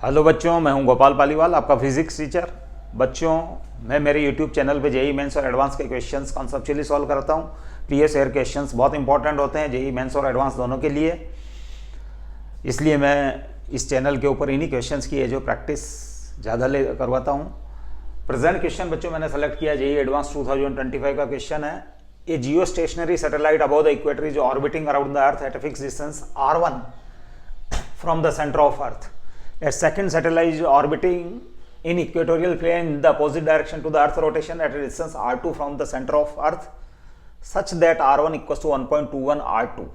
Hello बच्चों, मैं हूं गोपाल पालीवाल, आपका फिजिक्स टीचर। बच्चों, मैं मेरे यूट्यूब चैनल पे जेई मेंस और एडवांस के क्वेश्चंस कॉन्सेप्चुअली सॉल्व करता हूं। प्रीवियस ईयर क्वेश्चंस बहुत इंपॉर्टेंट होते हैं जेई मेंस और एडवांस दोनों के लिए, इसलिए मैं इस चैनल के ऊपर इन्हीं क्वेश्चंस की है जो प्रैक्टिस ज़्यादा ले करवाता हूँ। प्रेजेंट क्वेश्चन बच्चों मैंने सेलेक्ट किया जेई एडवांस 2025 का क्वेश्चन है। A geostationary satellite above the equator is orbiting around the earth at a fix distance r1 from the center of earth. A second satellite is orbiting in equatorial plane in the opposite direction to the earth rotation at a distance r2 from the center of earth such that r1 equals to 1.21 r2.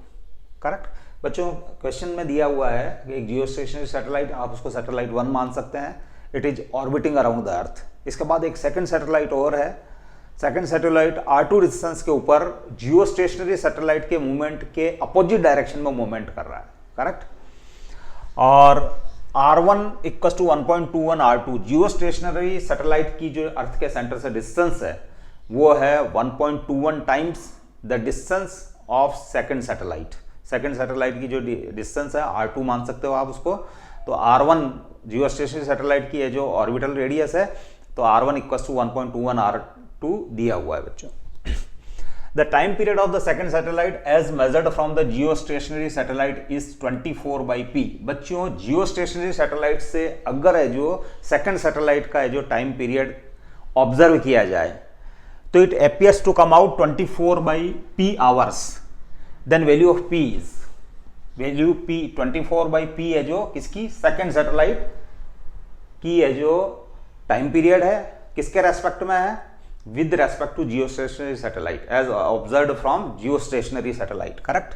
Correct बच्चों, question में दिया हुआ है कि एक जियो stationery satellite, आप उसको satellite 1 मान सकते हैं, it is orbiting around the अर्थ। इसके बाद एक सेकंड सैटेलाइट और है, सेकंड सैटेलाइट r2 डिस्टेंस के ऊपर जियो स्टेशनरी सैटेलाइट के मूवमेंट के अपोजिट डायरेक्शन में मूवमेंट कर रहा है। करेक्ट, और R1 equal to 1.21 R2, geostationary satellite की जो अर्थ के सेंटर से डिस्टेंस है वो है 1.21 times the distance of second satellite. Second satellite की जो डिस्टेंस है R2 मान सकते हो आप उसको। तो R1 जियो स्टेशनरी सैटेलाइट की है जो ऑर्बिटल रेडियस है, तो R1 इक्वल टू 1.21 R2 दिया हुआ है बच्चों। The time period of the second satellite as measured from the geostationary satellite is 24/p। बच्चों, geostationary satellite से अगर है जो second satellite का है जो time period ऑब्जर्व किया जाए तो it appears to come out 24/p hours। Then value of p is value p 24/p है जो किसकी, second satellite की है जो time period है, किसके रेस्पेक्ट में है, with respect to geostationary satellite as observed from geostationary satellite। Correct.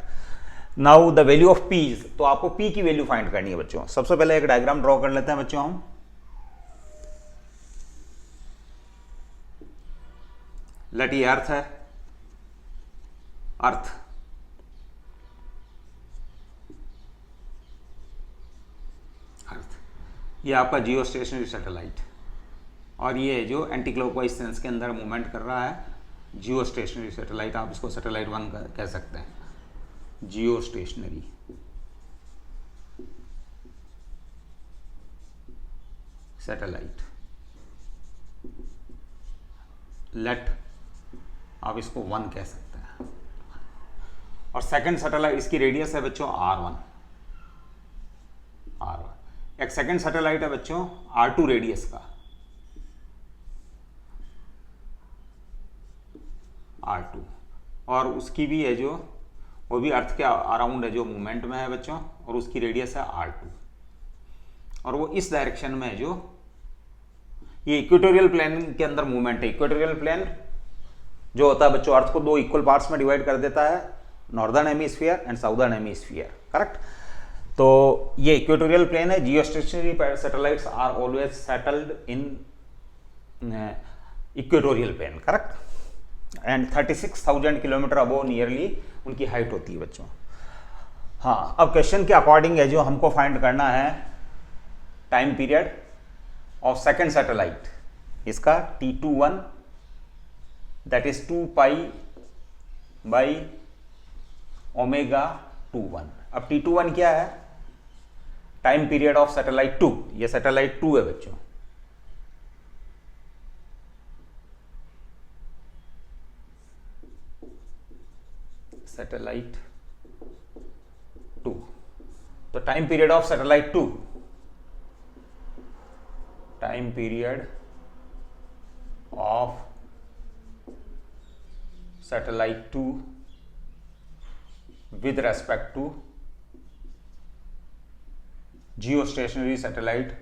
Now the value of p, तो आपको p की वैल्यू फाइंड करनी है बच्चों। सबसे पहले एक डायग्राम ड्रॉ कर लेते हैं बच्चों हम। लेट ये अर्थ है, अर्थ ये आपका जियो स्टेशनरी सैटेलाइट, और ये जो एंटी क्लॉकवाइज सेंस के अंदर मूवमेंट कर रहा है जियो स्टेशनरी सैटेलाइट, आप इसको सैटेलाइट 1 कह सकते हैं। जियो स्टेशनरी सैटेलाइट, लेट आप इसको 1 कह सकते हैं। और सेकंड सैटेलाइट, इसकी रेडियस है बच्चों R1। एक सेकंड सैटेलाइट है बच्चों R2 रेडियस का, R2, और उसकी भी है जो वो भी अर्थ के अराउंड है जो मूवमेंट में है बच्चों, और उसकी रेडियस है R2, और वो इस डायरेक्शन में है जो ये इक्वेटोरियल प्लेन के अंदर मूवमेंट है। इक्वेटोरियल प्लेन जो होता है बच्चों अर्थ को 2 इक्वल पार्ट्स में डिवाइड कर देता है, northern hemisphere and southern hemisphere. Correct, तो ये इक्वेटोरियल प्लेन है। Geostationary satellites are always settled in equatorial plane. Correct, and 36,000 kilometre above nearly उनकी हाइट होती है बच्चों। हाँ, अब क्वेश्चन के अकॉर्डिंग है जो हमको फाइंड करना है time period of second satellite, इसका T21 that is 2 pi by omega 21। अब T21 क्या है, टाइम पीरियड ऑफ सैटेलाइट 2, ये सैटेलाइट 2 है बच्चों। सैटेलाइट 2, तो time period of satellite 2, time period of satellite 2 with respect to geostationary satellite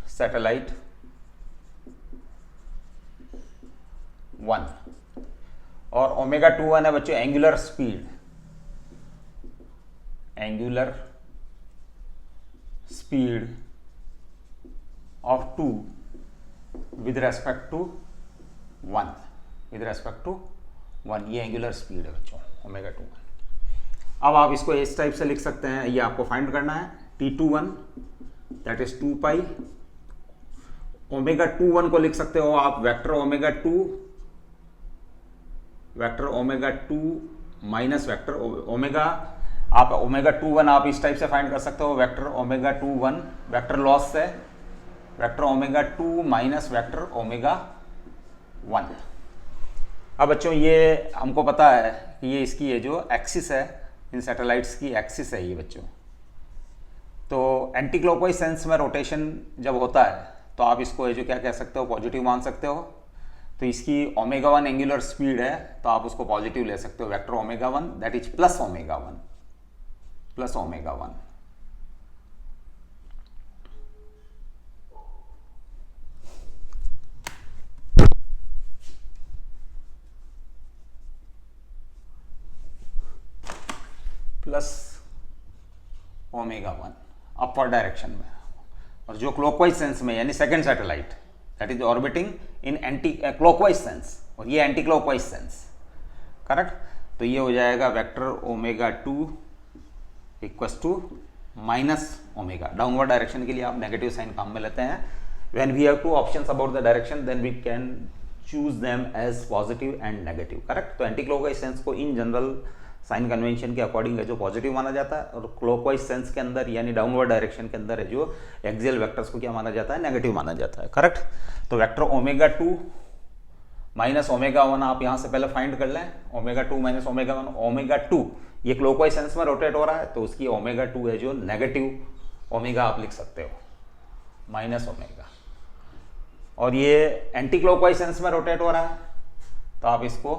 satellite 1, और omega 21 है बच्चों angular speed, angular speed of 2 with respect to 1, with respect to 1, ये angular speed है बच्चों omega 21। अब आप इसको इस टाइप से लिख सकते हैं, ये आपको फाइंड करना है T21 that is 2 pi, omega 21 को लिख सकते हो आप vector omega 2 vector omega 2 minus vector omega आप ओमेगा 2 1 आप इस टाइप से फाइंड कर सकते हो, वेक्टर ओमेगा 2 1 वेक्टर लॉस से vector omega 2 minus vector omega 1। अब बच्चों ये हमको पता है कि ये इसकी ये जो एक्सिस है, इन सैटेलाइट्स की एक्सिस है ये बच्चों। तो एंटी क्लॉकवाइज सेंस में रोटेशन जब होता है तो आप इसको ये जो क्या कह सकते हो, पॉजिटिव मान सकते हो। तो इसकी ओमेगा 1 एंगुलर स्पीड है तो आप उसको पॉजिटिव ले सकते हो, vector omega 1 that is plus omega 1 plus omega 1। Plus omega 1 upward direction में, और जो क्लॉकवाइज सेंस में यानी second satellite that is orbiting in anti clockwise sense, और ये एंटी क्लॉकवाइज सेंस, करेक्ट। तो ये हो जाएगा vector omega 2 equals to minus omega. Downward direction के लिए आप नेगेटिव साइन काम में लेते हैं। When we have two options about the direction then we can choose them as positive and negative, correct. तो एंटी क्लॉकवाइज सेंस को in general sign convention के अकॉर्डिंग है जो पॉजिटिव माना जाता है, और क्लॉकवाइज सेंस के अंदर यानी डाउनवर्ड डायरेक्शन के अंदर है जो एक्सियल वेक्टर्स को क्या माना जाता है, नेगेटिव माना जाता है, करेक्ट। तो वेक्टर ओमेगा 2 माइनस ओमेगा 1 आप यहां से पहले फाइंड कर लें, ओमेगा 2 माइनस ओमेगा 1। ओमेगा 2 ये क्लॉकवाइज सेंस में रोटेट हो रहा है तो उसकी ओमेगा 2 है जो नेगेटिव ओमेगा आप लिख सकते हो, माइनस ओमेगा। और ये एंटी क्लॉकवाइज सेंस में रोटेट हो रहा है तो आप इसको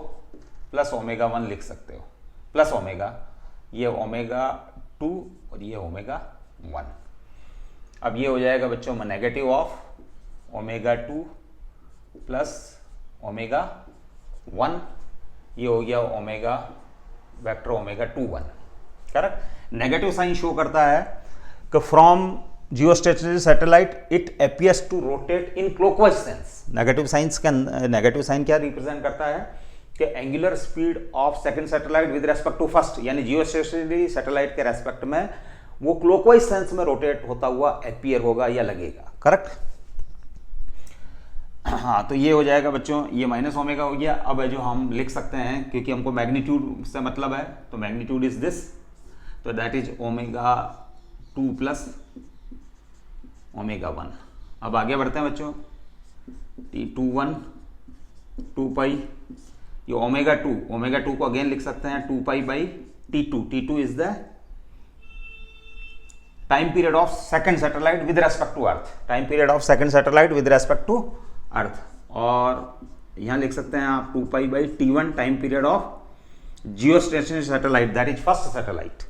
प्लस ओमेगा 1 लिख सकते हो, प्लस ओमेगा, ये ओमेगा 2 और ये ओमेगा 1। अब ये हो जाएगा बच्चों में negative of omega 2 plus omega 1, ये हो गया omega vector omega 2 1, correct. Negative sign show करता है कि from geostationary satellite it appears to rotate in clockwise sense. Negative science का नेगेटिव साइन क्या रिप्रेजेंट करता है कि angular speed of second satellite with respect to first, यानी geostationary satellite के रेस्पेक्ट में वो क्लॉकवाइज सेंस में रोटेट होता हुआ अपीयर होगा या लगेगा, करेक्ट। हाँ, तो ये हो जाएगा बच्चों, ये माइनस ओमेगा हो गया। अब है जो हम लिख सकते हैं क्योंकि हमको मैग्नीट्यूड से मतलब है, तो मैग्नीट्यूड इज दिस, तो that is omega 2 plus omega 1। अब आगे बढ़ते हैं बच्चों, T21 2 पाई, ये ओमेगा 2 को अगेन लिख सकते हैं 2 pi by T2। T2 is the time period of second satellite with respect to earth, time period of second satellite with respect to earth. और यहां लिख सकते हैं आप 2 pi by T1 time period of geostationary satellite that is first satellite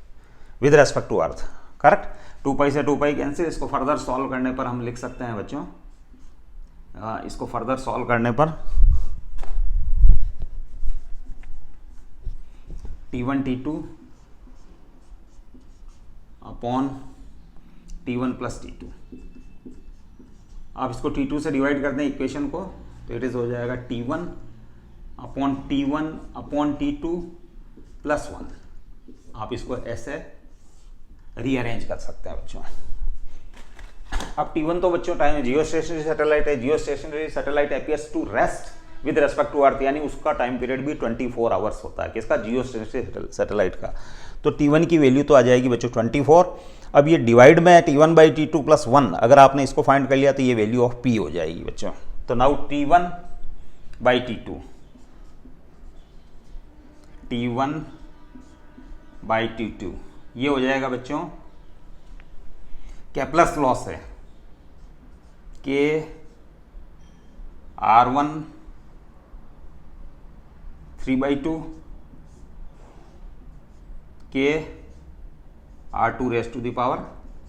with respect to earth, correct. 2 pi से 2 pi cancel. इसको further solve करने पर हम लिख सकते हैं बच्चों, इसको फर्दर सॉल्व करने पर T1 T2 upon T1 plus T2। आप इसको T2 से डिवाइड कर दें इक्वेशन को तो इट इज हो जाएगा T1 अपॉन T2 प्लस 1। आप इसको ऐसे रीअरेंज कर सकते हैं बच्चों। अब T1 तो बच्चों टाइम जियोस्टेशनरी सैटेलाइट है, geostationary satellite appears to rest with respect to earth, यानी उसका टाइम पीरियड भी 24 आवर्स होता है, किसका, जियोस्टेशनरी सैटेलाइट का। तो T1 की वैल्यू तो आ जाएगी बच्चों 24। अब ये डिवाइड में T1 बाई T2 प्लस 1, अगर आपने इसको फाइंड कर लिया तो ये वैल्यू ऑफ P हो जाएगी बच्चों। तो now T1 by T2, T1 by T2 ये हो जाएगा बच्चों केप्लर्स लॉस है के R1 3/2 के R2 raise to the power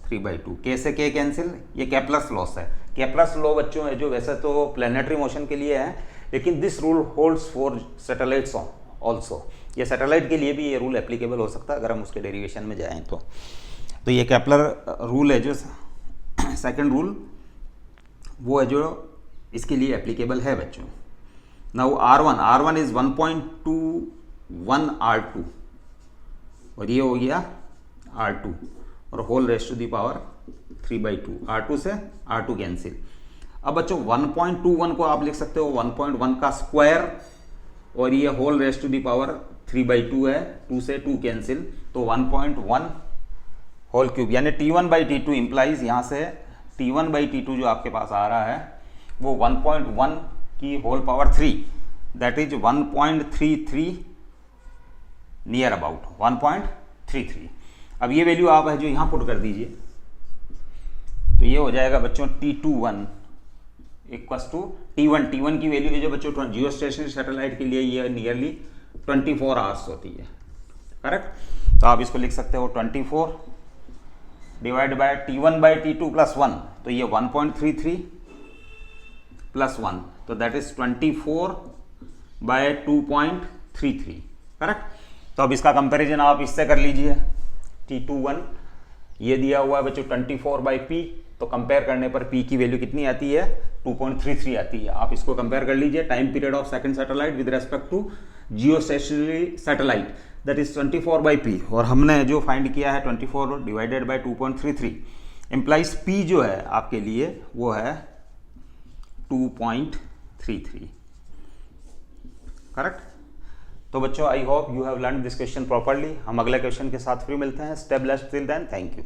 3/2। के से के कैंसिल, ये केप्लर्स लॉस है। केप्लर्स लॉ बच्चों है जो वैसे तो प्लेनेटरी मोशन के लिए है, लेकिन this rule holds for satellites also. ये सैटेलाइट के लिए भी ये रूल एप्लीकेबल हो सकता है अगर हम उसके डेरिवेशन में जाएं तो ये केप्लर रूल है जो सेकंड रूल, वो है जो इसके लिए एप्लीकेबल है बच्चों। नाउ R1 इज 1.21 R2 और ये हो गया R2 और whole raise to the power 3/2। R2 से R2 कैंसिल। अब बच्चों 1.21 को आप लिख सकते हो 1.1 का स्क्वायर और ये whole raise to the power 3/2 है, 2 से 2 कैंसिल तो 1.1 होल क्यूब, यानी T1/T2 इम्प्लाइज यहाँ से T1/T2 जो आपके पास आ रहा है वो 1.1 की whole power 3, that is 1.33 near about 1.33। अब ये वैल्यू आप है जो यहाँ पुट कर दीजिए, तो ये हो जाएगा बच्चों T21 इक्वल्स टू T1 की वैल्यू है जो बच्चों जियो स्टेशनरी सैटेलाइट के लिए ये नियरली 24 आवर्स होती है, करेक्ट। तो आप इसको लिख सकते हो 24 डिवाइड बाय T1/T2 प्लस 1, तो ये 1.33 प्लस 1, तो दैट इज 24/2.33, करेक्ट। तो अब इसका कंपैरिजन आप इससे कर लीजिए। T21 ये दिया हुआ है बच्चों 24/P, तो कंपेयर करने पर P की वैल्यू कितनी आती है 2.33 आती है। आप इसको कंपेयर कर लीजिए, time period of second satellite with respect to geostationary satellite, that is 24/P, और हमने जो फाइंड किया है 24 डिवाइडेड बाय 2.33 इम्प्लाइज P जो है आपके लिए वो है 2.33, करेक्ट। तो बच्चों I hope you have learn this question properly. हम अगले क्वेश्चन के साथ फिर मिलते हैं। Stay blessed till then, thank you.